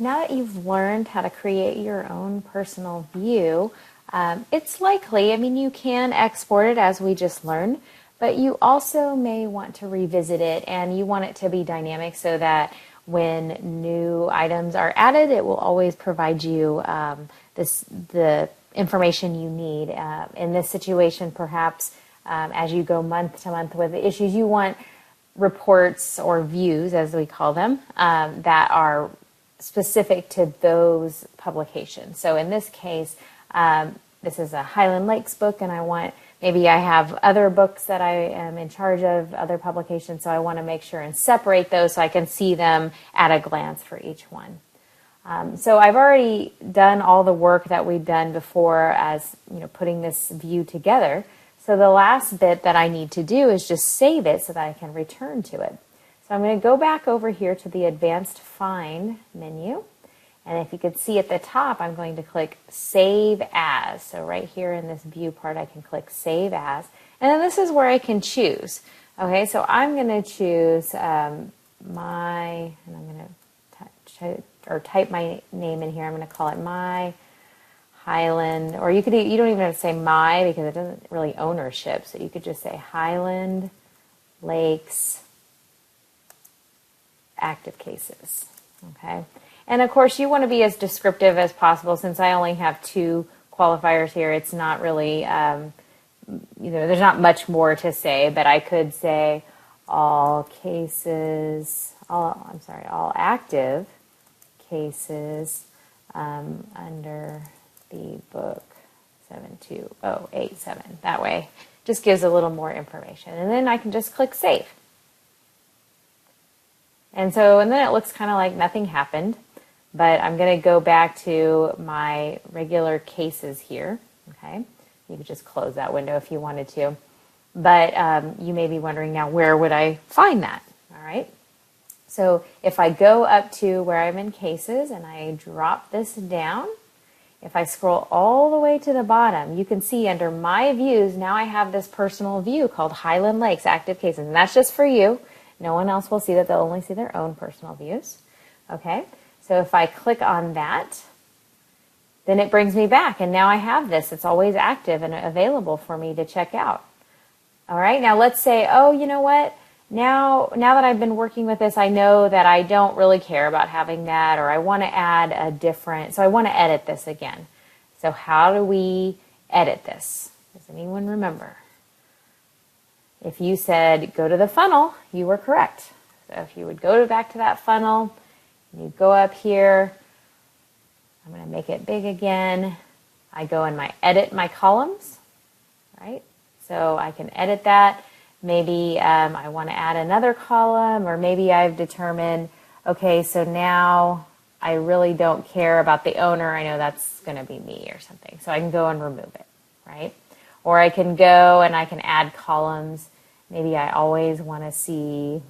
Now that you've learned how to create your own personal view, it's likely, I mean, you can export it as we just learned, but you also may want to revisit it, and you want it to be dynamic so that when new items are added, it will always provide you the information you need. In this situation, perhaps as you go month to month with the issues, you want reports or views, as we call them, that are specific to those publications. So in this case, this is a Highland Lakes book, and maybe I have other books that I am in charge of, other publications, so I want to make sure and separate those so I can see them at a glance for each one. So I've already done all the work that we've done before as putting this view together. So the last bit that I need to do is just save it so that I can return to it. So I'm going to go back over here to the Advanced Find menu. And if you could see at the top, I'm going to click Save As. So right here in this view part, I can click Save As. And then this is where I can choose. Okay, so I'm going to choose and I'm going to type my name in here. I'm going to call it My Highland, or you don't even have to say my because it doesn't really ownership. So you could just say Highland Lakes Active Cases. Okay. And of course, you want to be as descriptive as possible. Since I only have 2 qualifiers here, it's not really, there's not much more to say, but I could say all active cases under the book 72087. That way, just gives a little more information. And then I can just click Save. And then it looks kind of like nothing happened. But I'm going to go back to my regular cases here. Okay, you could just close that window if you wanted to. But you may be wondering now, where would I find that? All right. So if I go up to where I'm in cases and I drop this down, if I scroll all the way to the bottom, you can see under My Views, now I have this personal view called Highland Lakes Active Cases. And that's just for you. No one else will see that. They'll only see their own personal views. Okay. So if I click on that, then it brings me back. And now I have this. It's always active and available for me to check out. All right. Now let's say, oh, you know what? Now that I've been working with this, I know that I don't really care about having that, or I want to add so I want to edit this again. So how do we edit this? Does anyone remember? If you said go to the funnel, you were correct. So if you would go back to that funnel, you go up here, I'm going to make it big again. I go and edit my columns, right? So I can edit that. Maybe I want to add another column, or maybe I've determined, okay, so now I really don't care about the owner. I know that's going to be me or something. So I can go and remove it, right? Or I can go and I can add columns. Maybe I always want to see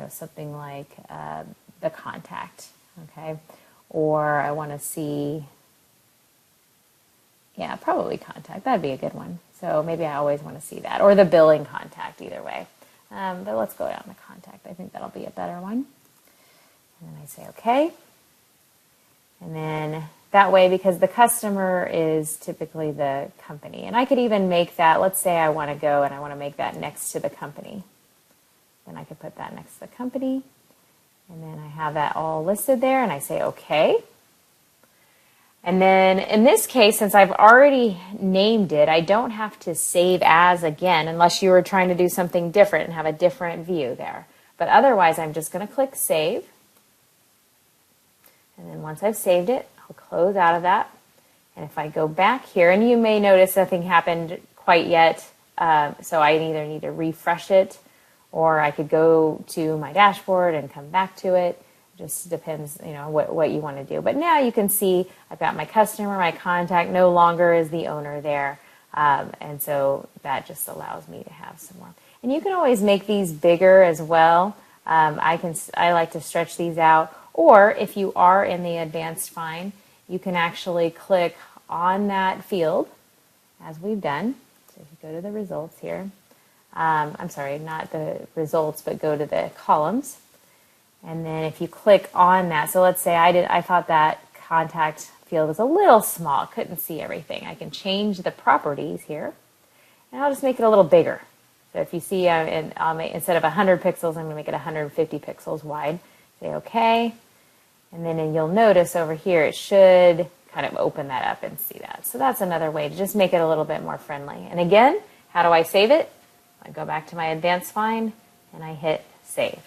something like the contact, okay? Or I want to see, probably contact. That'd be a good one. So maybe I always want to see that. Or the billing contact, either way. But let's go down to contact. I think that'll be a better one. And then I say okay. And then that way, because the customer is typically the company. And I could even make that, let's say I want to go and I want to make that next to the company. Then I could put that next to the company. And then I have that all listed there and I say okay. And then in this case, since I've already named it, I don't have to save as again, unless you were trying to do something different and have a different view there. But otherwise, I'm just going to click Save. And then once I've saved it, I'll close out of that. And if I go back here, and you may notice nothing happened quite yet, so I either need to refresh it, or I could go to my dashboard and come back to it. Just depends, what you want to do. But now you can see I've got my customer, my contact, no longer is the owner there. And so that just allows me to have some more. And you can always make these bigger as well. I like to stretch these out. Or if you are in the Advanced Find, you can actually click on that field, as we've done. So if you go to the results here, I'm sorry, not the results, but go to the columns. And then if you click on that, so let's say I thought that contact field was a little small, couldn't see everything. I can change the properties here, and I'll just make it a little bigger. So if you see, instead of 100 pixels, I'm going to make it 150 pixels wide. Say OK. And then you'll notice over here, it should kind of open that up and see that. So that's another way to just make it a little bit more friendly. And again, how do I save it? I go back to my advanced find and I hit save.